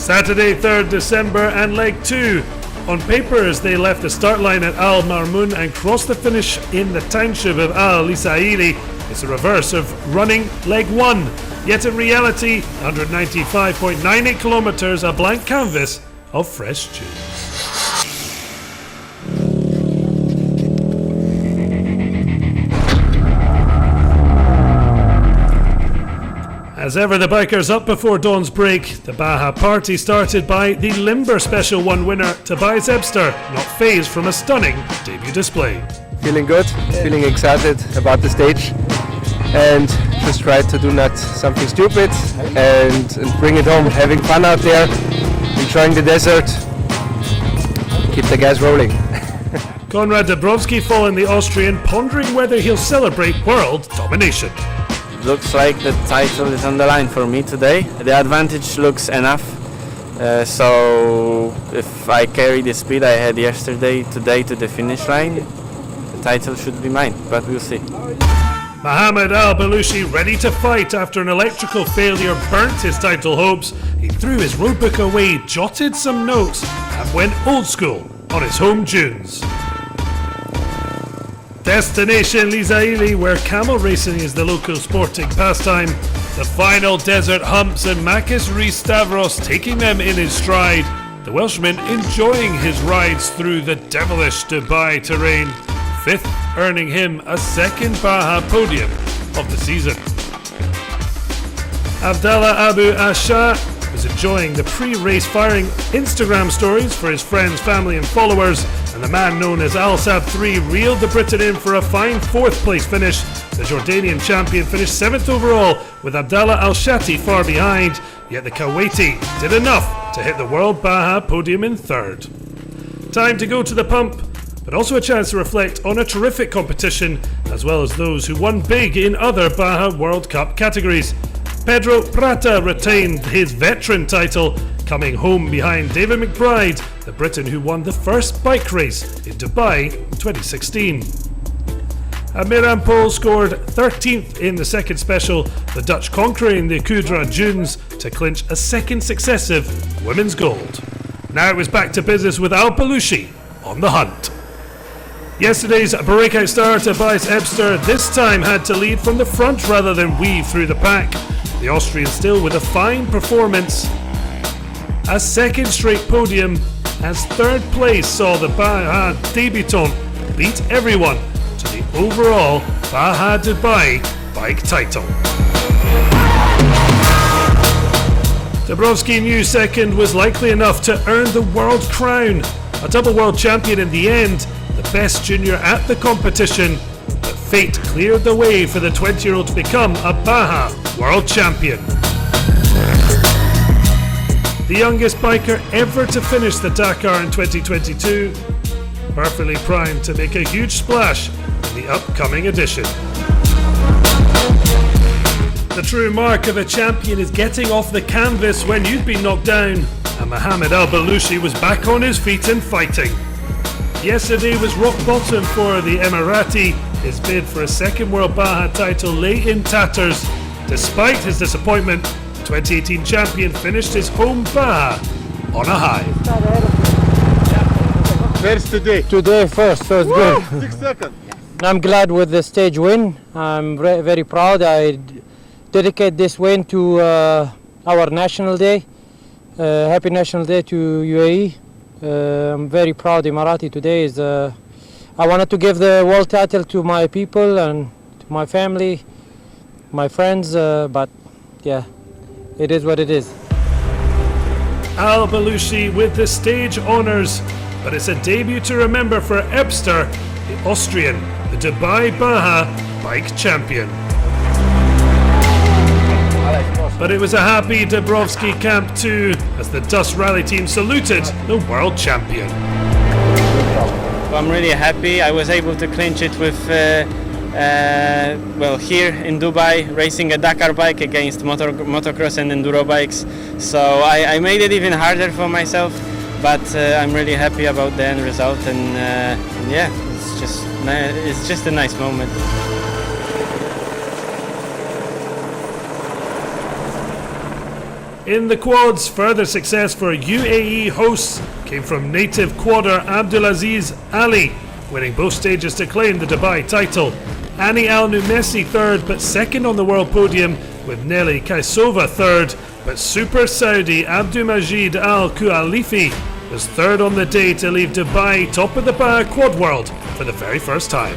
Saturday 3rd December and leg 2. On papers they left the start line at Al Marmoun and crossed the finish in the township of Al Lisaili. It's a reverse of running leg 1. Yet in reality, 195.98 kilometres, a blank canvas of fresh tunes. As ever, the bikers up before dawn's break. The Baja party started by the Limber Special 1 winner, Tobias Ebster, not phased from a stunning debut display. Feeling good, feeling excited about the stage, and just try to do not something stupid and bring it home. Having fun out there, enjoying the desert, keep the gas rolling. Konrad Dabrowski following the Austrian, pondering whether he'll celebrate world domination. Looks like the title is on the line for me today. The advantage looks enough, so if I carry the speed I had yesterday, today to the finish line, the title should be mine, but we'll see. Mohamed Al Balushi, ready to fight after an electrical failure burnt his title hopes. He threw his roadbook away, jotted some notes, and went old school on his home tunes. Destination Lisaili, where camel racing is the local sporting pastime. The final desert humps and Makis Stavros taking them in his stride. The Welshman enjoying his rides through the devilish Dubai terrain. 5th earning him a second Baja podium of the season. Abdallah Abu Asha was enjoying the pre-race firing Instagram stories for his friends, family and followers, and the man known as Al Sab 3 reeled the Britain in for a fine 4th place finish. The Jordanian champion finished 7th overall with Abdallah Al Shati far behind, yet the Kuwaiti did enough to hit the World Baja podium in 3rd. Time to go to the pump, but also a chance to reflect on a terrific competition, as well as those who won big in other Baja World Cup categories. Pedro Prata retained his veteran title, coming home behind David McBride, the Briton who won the first bike race in Dubai in 2016. Amiram Pol scored 13th in the second special, the Dutch conquering the Kudra Dunes to clinch a second successive women's gold. Now it was back to business with Al Balushi on the hunt. Yesterday's breakout star Tobias Ebster this time had to lead from the front rather than weave through the pack. The Austrian still with a fine performance. A second straight podium as 3rd place saw the Baja debutant beat everyone to the overall Baja Dubai bike title. Dabrowski knew second was likely enough to earn the world crown. A double world champion in the end, the best junior at the competition, but fate cleared the way for the 20-year-old to become a Baja world champion. The youngest biker ever to finish the Dakar in 2022, perfectly primed to make a huge splash in the upcoming edition. The true mark of a champion is getting off the canvas when you've been knocked down, and Mohamed Al Balushi was back on his feet and fighting. Yesterday was rock bottom for the Emirati. His bid for a second World Baja title lay in tatters. Despite his disappointment, the 2018 champion finished his home Baja on a high. Where's today? Today first, so it's good. 6 seconds. I'm glad with the stage win. I'm very proud. I dedicate this win to our National Day. Happy National Day to UAE. I'm very proud Emirati today. I wanted to give the world title to my people and to my family, my friends, but yeah, it is what it is. Al Balushi with the stage honours, but it's a debut to remember for Ebster, the Austrian, the Dubai Baja bike champion. But it was a happy Dabrowski camp too, as the Dust Rally team saluted the world champion. I'm really happy. I was able to clinch it with, here in Dubai, racing a Dakar bike against motocross and enduro bikes. So I made it even harder for myself, but I'm really happy about the end result, and it's just a nice moment. In the quads, further success for UAE hosts came from native quadder Abdulaziz Ali, winning both stages to claim the Dubai title. Ani Al Numesi third, but second on the world podium, with Nelly Kaisova third, but Super Saudi Abdulmajid Al Kualifi was third on the day to leave Dubai top of the Baja quad world for the very first time.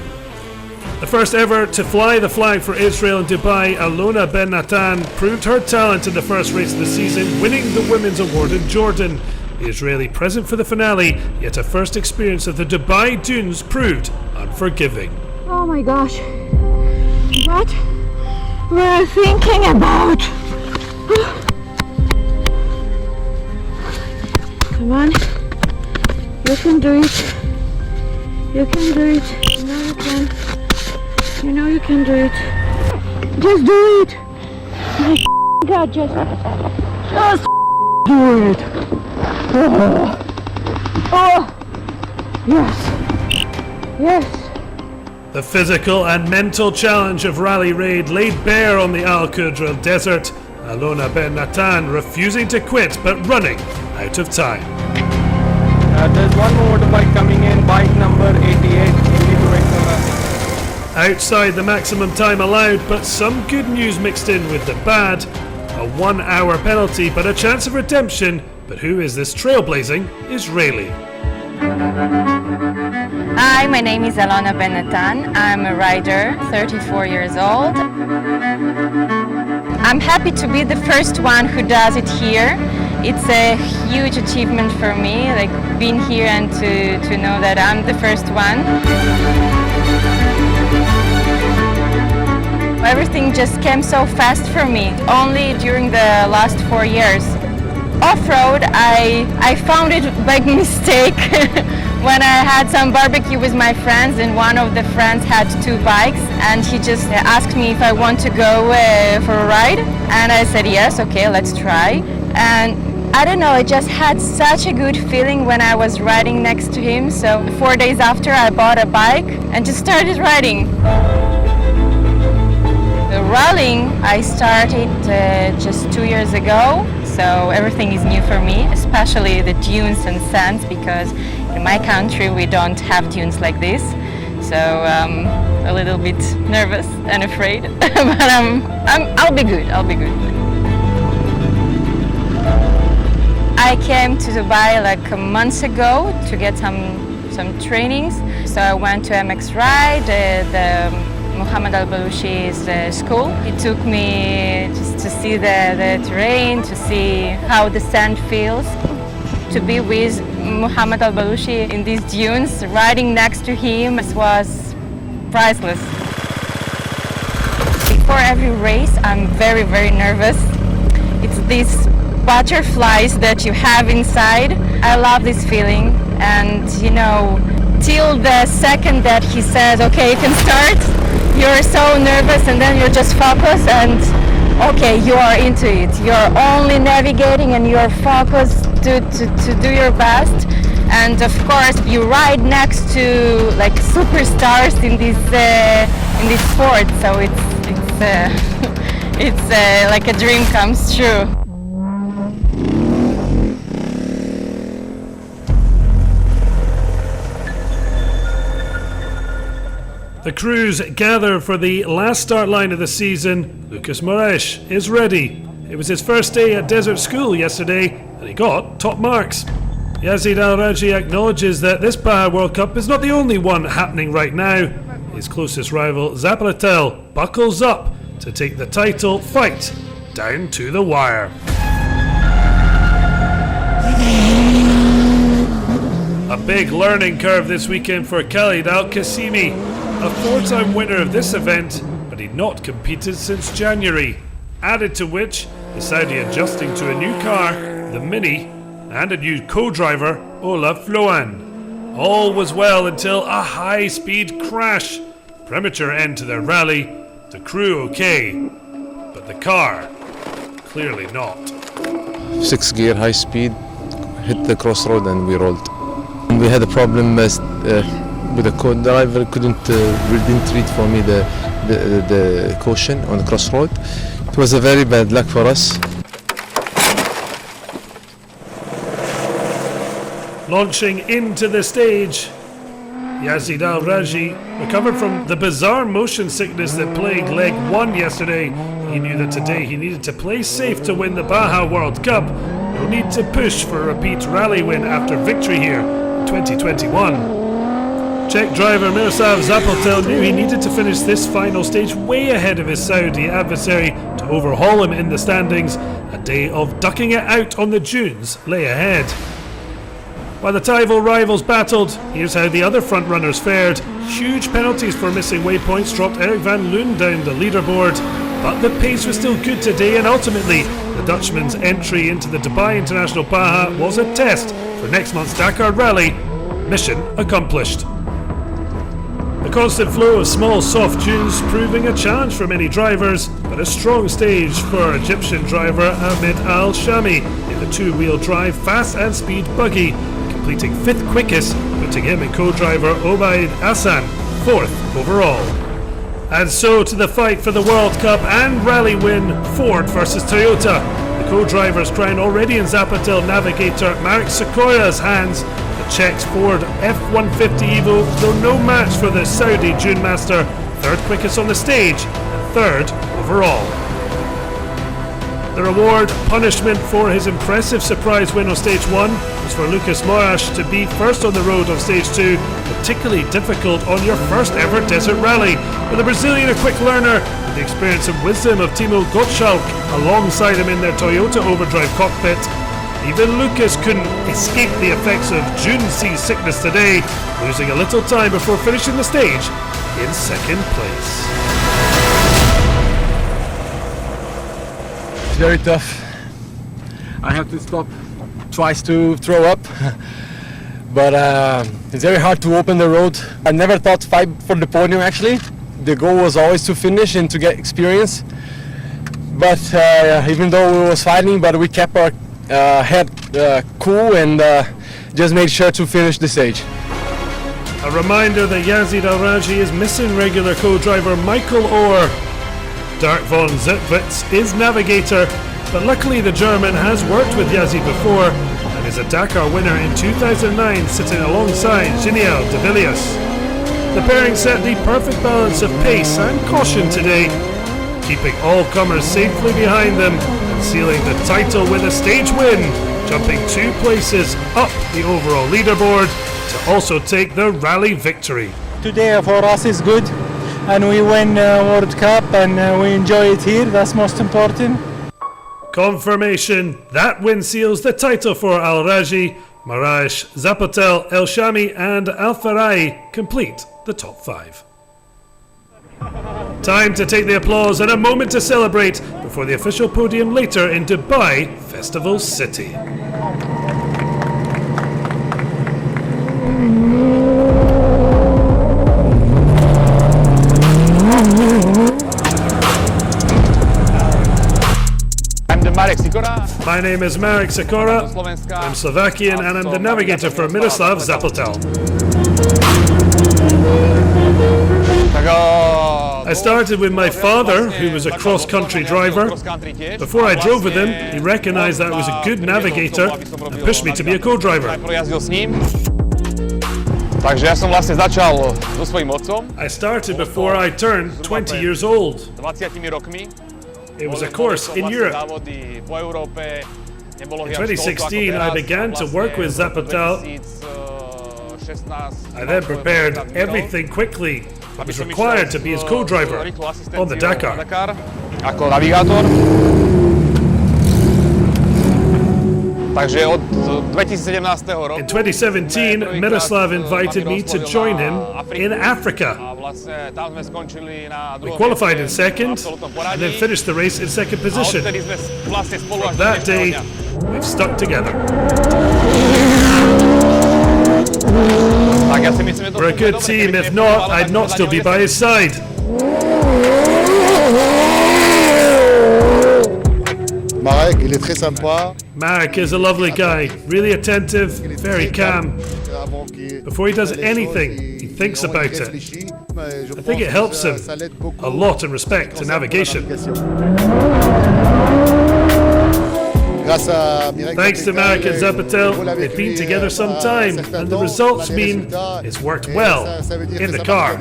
The first ever to fly the flag for Israel in Dubai, Alona Ben Natan proved her talent in the first race of the season, winning the women's award in Jordan. The Israeli present for the finale, yet her first experience of the Dubai dunes proved unforgiving. Oh my gosh, what we're thinking about. Come on, you can do it. You can do it. You know you can. You know you can do it. Just do it. My God, just do it. Oh, yes, yes. The physical and mental challenge of Rally Raid laid bare on the Al Qudra desert. Alona Ben Natan refusing to quit but running out of time. There's one more motorbike coming in, bike number 88. You need to wait for that. Outside the maximum time allowed, but some good news mixed in with the bad. A 1 hour penalty, but a chance of redemption. But who is this trailblazing Israeli? Hi, my name is Alona Benatan. I'm a rider, 34 years old. I'm happy to be the first one who does it here. It's a huge achievement for me, like being here and to know that I'm the first one. Everything just came so fast for me, only during the last 4 years. Off-road, I found it by mistake when I had some barbecue with my friends, and one of the friends had 2 bikes, and he just asked me if I want to go for a ride, and I said yes, okay, let's try. And I don't know, I just had such a good feeling when I was riding next to him, so 4 days after I bought a bike and just started riding. The rallying I started just 2 years ago, so everything is new for me, especially the dunes and sands, because in my country we don't have dunes like this. So I'm a little bit nervous and afraid, but I'll be good. I'll be good. I came to Dubai like months ago to get some trainings. So I went to MX Ride, the Mohammed Al-Balushi's school. He took me just to see the terrain, to see how the sand feels. To be with Mohammed Al-Balushi in these dunes, riding next to him was priceless. Before every race, I'm very, very nervous. It's these butterflies that you have inside. I love this feeling, and you know, till the second that he says, okay, you can start, you're so nervous, and then you're just focused, and okay, you are into it. You're only navigating and you're focused to do your best. And of course, you ride next to like superstars in this sport, so it's like a dream comes true. The crews gather for the last start line of the season. Lucas Moraes is ready. It was his first day at desert school yesterday, and he got top marks. Yazid Al-Raji acknowledges that this Baja World Cup is not the only one happening right now. His closest rival, Zapratel, buckles up to take the title fight down to the wire. A big learning curve this weekend for Khalid Al-Qasimi, a 4-time winner of this event, but he'd not competed since January. Added to which, the Saudi adjusting to a new car, the Mini, and a new co-driver, Olaf Floan. All was well until a high-speed crash. Premature end to their rally, the crew okay, but the car clearly not. 6 gear, high speed, hit the crossroad and we rolled. We had a problem with the co-driver, didn't read for me the caution on the crossroad. It was a very bad luck for us. Launching into the stage, Yazid Al-Raji recovered from the bizarre motion sickness that plagued leg 1 yesterday. He knew that today he needed to play safe to win the Baja World Cup. No need to push for a repeat rally win after victory here in 2021. Czech driver Miroslav Zapletal knew he needed to finish this final stage way ahead of his Saudi adversary to overhaul him in the standings. A day of ducking it out on the dunes lay ahead. While the Tyval rivals battled, here's how the other frontrunners fared. Huge penalties for missing waypoints dropped Eric van Loon down the leaderboard, but the pace was still good today, and ultimately the Dutchman's entry into the Dubai International Baja was a test for next month's Dakar Rally. Mission accomplished. The constant flow of small soft dunes proving a challenge for many drivers, but a strong stage for Egyptian driver Ahmed Al-Shami in the two-wheel drive fast and speed buggy, completing 5th quickest, putting him and co-driver Obaid Hassan 4th overall. And so to the fight for the World Cup and rally win, Ford versus Toyota. The co-driver's crown already in Zapletal navigator Marek Sekora's hands. The Czech's Ford F-150 Evo, though no match for the Saudi Dune Master, 3rd quickest on the stage and 3rd overall. The reward punishment for his impressive surprise win on stage 1 was for Lucas Moraes to be first on the road on stage 2, particularly difficult on your first ever desert rally. With the Brazilian a quick learner, with the experience and wisdom of Timo Gottschalk alongside him in their Toyota overdrive cockpit, even Lucas couldn't escape the effects of June seasickness today, losing a little time before finishing the stage in 2nd place. It's very tough. I have to stop twice to throw up. But it's very hard to open the road. I never thought to fight for the podium actually. The goal was always to finish and to get experience. But even though we was fighting, but we kept our head cool and just made sure to finish the stage. A reminder that Yazid Al-Raji is missing regular co-driver Michael Orr. Dirk von Zitwitz is navigator, but luckily the German has worked with Yazid before and is a Dakar winner in 2009, sitting alongside Giniel de Villiers. The pairing set the perfect balance of pace and caution today, keeping all comers safely behind them and sealing the title with a stage win, jumping 2 places up the overall leaderboard to also take the rally victory. Today for us is good, and we win World Cup and we enjoy it here. That's most important. Confirmation, that win seals the title for Al-Raji. Moraes, Zapletal, El-Shami and Al-Farai complete the top 5. Time to take the applause and a moment to celebrate before the official podium later in Dubai Festival City. My name is Marek Sikora, I'm Slovakian and I'm the navigator for Miroslav Zapletal. I started with my father, who was a cross-country driver. Before I drove with him, he recognized that I was a good navigator and pushed me to be a co-driver. I started before I turned 20 years old. It was a course in Europe. In 2016, I began to work with Zapletal. I then prepared everything quickly. I was required to be his co-driver on the Dakar. In 2017, Miroslav invited me to join him in Africa. We qualified in second and then finished the race in second position. From that day, we've stuck together. We're a good team, if not, I'd not still be by his side. Marek is a lovely guy, really attentive, very calm. Before he does anything, he thinks about it. I think it helps him a lot in respect to navigation. Thanks to Marek and Zapatel, they've been together some time, and the results mean it's worked well in the car.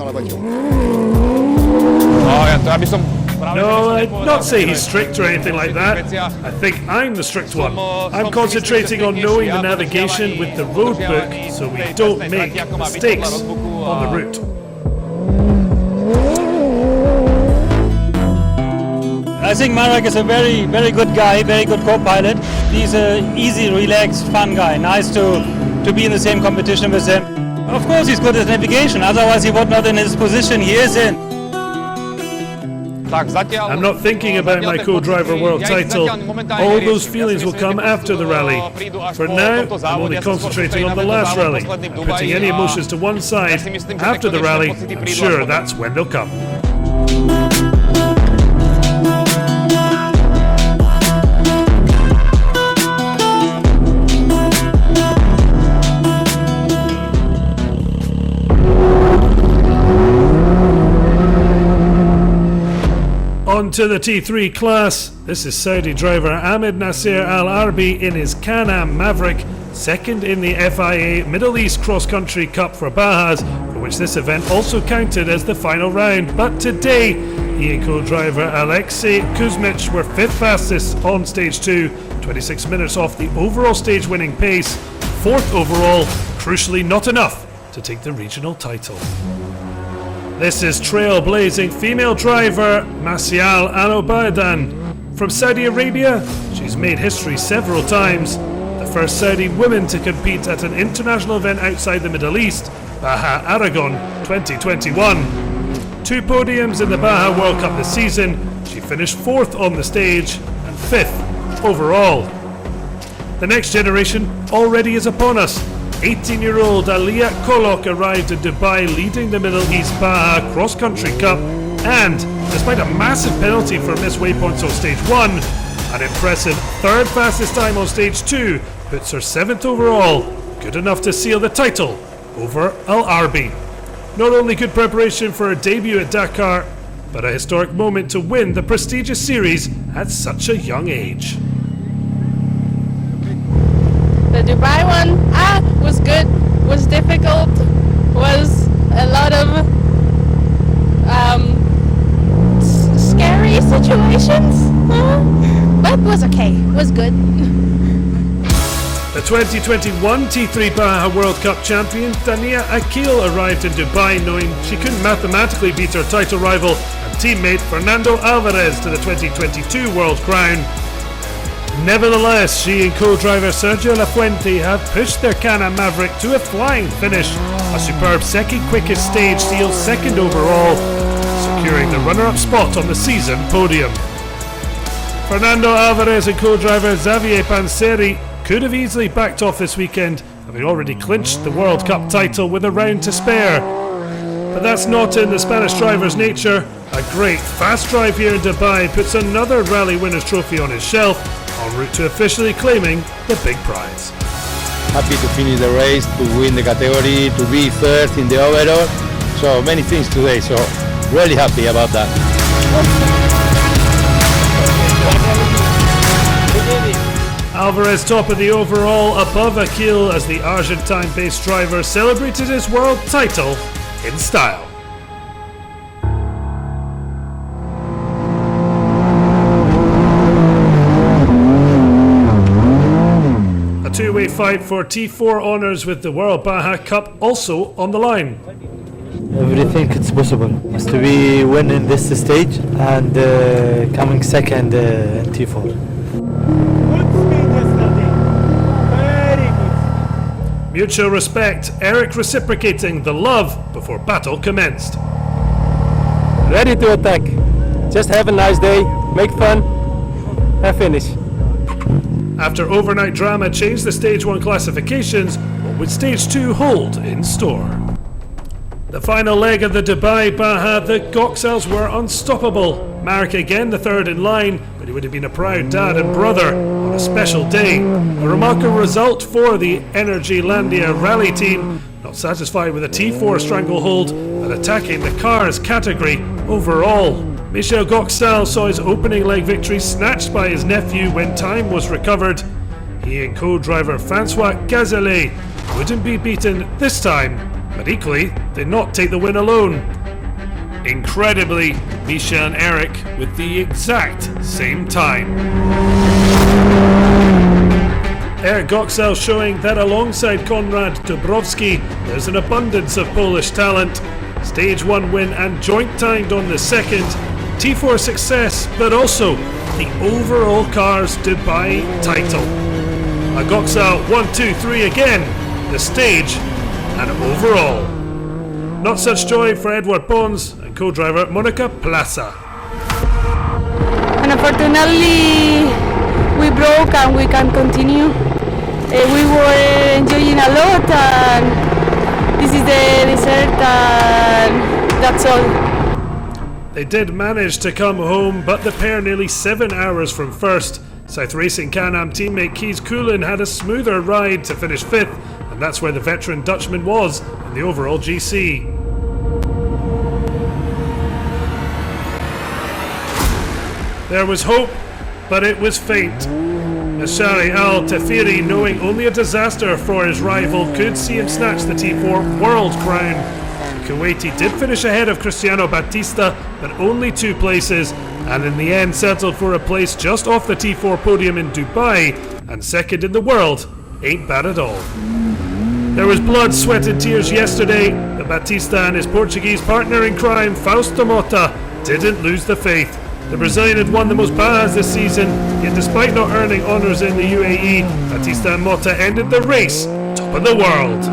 No, I'd not say he's strict or anything like that. I think I'm the strict one. I'm concentrating on knowing the navigation with the road book so we don't make mistakes on the route. I think Marek is a very, very good guy, very good co-pilot. He's an easy, relaxed, fun guy. Nice to be in the same competition with him. Of course he's good at navigation, otherwise he would not in his position he is in. I'm not thinking about my co-driver world title. All those feelings will come after the rally. For now, I'm only concentrating on the last rally. I'm putting any emotions to one side. After the rally, I'm sure that's when they'll come. On to the T3 class. This is Saudi driver Ahmed Nasser Al Arbi in his Can-Am Maverick, second in the FIA Middle East Cross Country Cup for Bajas, for which this event also counted as the final round. But today, he and co-driver Alexei Kuzmich were fifth fastest on stage 2, 26 minutes off the overall stage winning pace, fourth overall, crucially not enough to take the regional title. This is trailblazing female driver Masyal Anobadan. From Saudi Arabia, she's made history several times. The first Saudi woman to compete at an international event outside the Middle East, Baja Aragon 2021. 2 podiums in the Baja World Cup this season. She finished 4th on the stage and 5th overall. The next generation already is upon us. 18-year-old Aliyah Kolok arrived in Dubai leading the Middle East Baja Cross Country Cup, and despite a massive penalty for missed waypoints on stage 1, an impressive 3rd fastest time on stage 2 puts her 7th overall, good enough to seal the title over Al Arbi. Not only good preparation for her debut at Dakar, but a historic moment to win the prestigious series at such a young age. The Dubai one was good, was difficult, was a lot of scary situations, but was okay, was good. The 2021 T3 Baja World Cup champion Tania Akil arrived in Dubai knowing she couldn't mathematically beat her title rival and teammate Fernando Alvarez to the 2022 World Crown. Nevertheless, she and co-driver Sergio Lafuente have pushed their Can-Am Maverick to a flying finish. A superb second quickest stage seals 2nd overall, securing the runner-up spot on the season podium. Fernando Alvarez and co-driver Xavier Panseri could have easily backed off this weekend, having already clinched the World Cup title with a round to spare. But that's not in the Spanish driver's nature. A great fast drive here in Dubai puts another Rally Winners' Trophy on his shelf, en route to officially claiming the big prize. Happy to finish the race, to win the category, to be 3rd in the overall. So many things today, so really happy about that. Alvarez top of the overall, above Akil as the Argentine-based driver celebrated his world title in style. A two-way fight for T4 honours with the World Baja Cup also on the line. Everything it's possible is to be winning this stage and coming 2nd in T4. Mutual respect, Eric reciprocating the love before battle commenced. Ready to attack. Just have a nice day, make fun, and finish. After overnight drama changed the Stage 1 classifications, what would Stage 2 hold in store? The final leg of the Dubai Baja, the Goxels were unstoppable. Marek again the 3rd in line, but he would have been a proud dad and brother on a special day. A remarkable result for the Energy Landia rally team, not satisfied with a T4 stranglehold, but attacking the cars category overall. Michel Goxal saw his opening leg victory snatched by his nephew when time was recovered. He and co-driver Francois Cazelet wouldn't be beaten this time, but equally did not take the win alone. Incredibly, Michel and Eric with the exact same time. Eric Goxel showing that alongside Konrad Dobrowski, there's an abundance of Polish talent. Stage 1 win and joint timed on the second. T4 success, but also the overall car's Dubai title. A Goxel 1, 2, 3 again, the stage and overall. Not such joy for Edward Pons and co-driver Monica Plaza. And unfortunately, we broke and we can't continue. We were enjoying a lot, and this is the dessert, and that's all. They did manage to come home, but the pair nearly 7 hours from first. South Racing Can-Am teammate Kees Koolin had a smoother ride to finish 5th, and that's where the veteran Dutchman was in the overall GC. There was hope, but it was faint. Ashari Al-Tafiri, knowing only a disaster for his rival, could see him snatch the T4 World Crown. The Kuwaiti did finish ahead of Cristiano Batista, but only 2 places, and in the end settled for a place just off the T4 podium in Dubai, and second in the world. Ain't bad at all. There was blood, sweat and tears yesterday, but Batista and his Portuguese partner in crime, Fausto Mota, didn't lose the faith. The Brazilian had won the most Bajas this season, yet despite not earning honours in the UAE, Batista and Mota ended the race top of the world.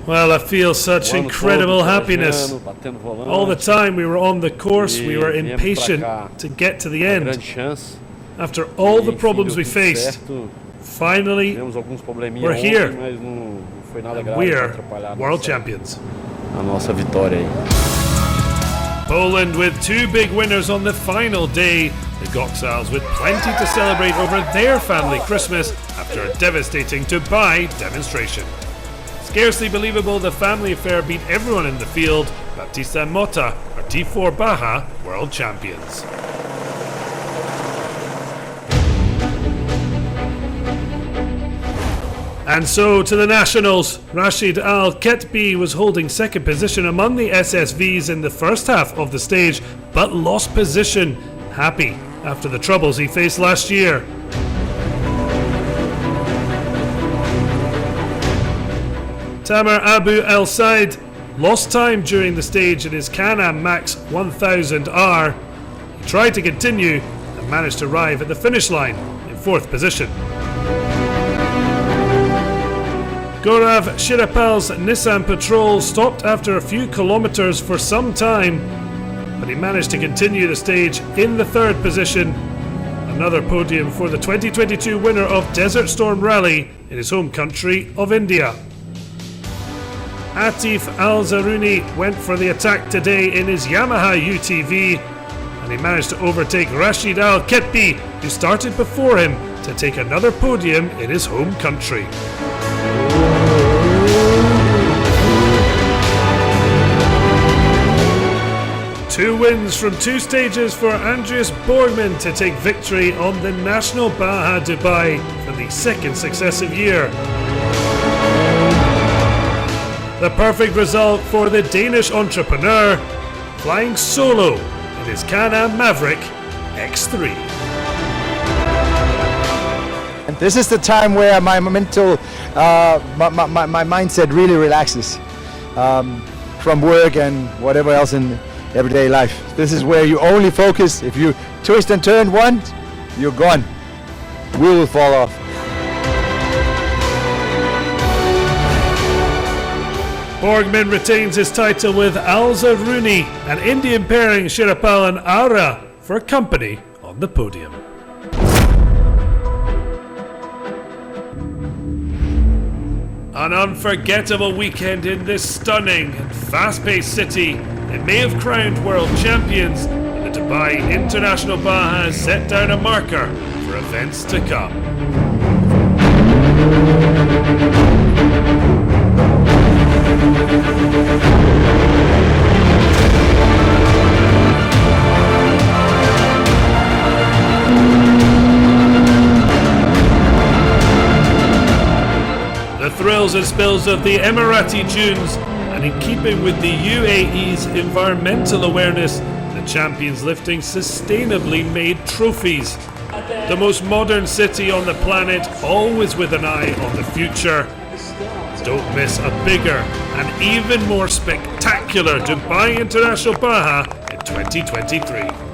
Well, I feel such incredible happiness. All the time we were on the course, we were impatient to get to the end. After all the problems we faced, finally, we're here. And we're world champions. Poland with 2 big winners on the final day. The Goxals with plenty to celebrate over their family Christmas after a devastating Dubai demonstration. Scarcely believable the family affair beat everyone in the field. Batista and Mota are T4 Baja world champions. And so to the Nationals, Rashid Al-Ketbi was holding second position among the SSVs in the first half of the stage, but lost position, happy after the troubles he faced last year. Tamer Abu El Said lost time during the stage in his Can-Am Max 1000R. He tried to continue and managed to arrive at the finish line in 4th position. Gaurav Shirapal's Nissan Patrol stopped after a few kilometers for some time, but he managed to continue the stage in the 3rd position. Another podium for the 2022 winner of Desert Storm Rally in his home country of India. Atif Al-Zaruni went for the attack today in his Yamaha UTV, and he managed to overtake Rashid Al-Ketbi, who started before him, to take another podium in his home country. Two wins from 2 stages for Andreas Borgman to take victory on the National Baja Dubai for the 2nd successive year. The perfect result for the Danish entrepreneur, flying solo in his Can-Am Maverick X3. And this is the time where my mental, my mindset really relaxes from work and whatever else in everyday life. This is where you only focus. If you twist and turn once, you're gone. We will fall off. Borgman retains his title with Al-Zaruni, an Indian pairing Shirapal and Aura for company on the podium. An unforgettable weekend in this stunning and fast-paced city. It may have crowned world champions, but the Dubai International Baja has set down a marker for events to come. The thrills and spills of the Emirati dunes, and in keeping with the UAE's environmental awareness, the champions lifting sustainably made trophies. The most modern city on the planet, always with an eye on the future. Don't miss a bigger and even more spectacular Dubai International Baja in 2023.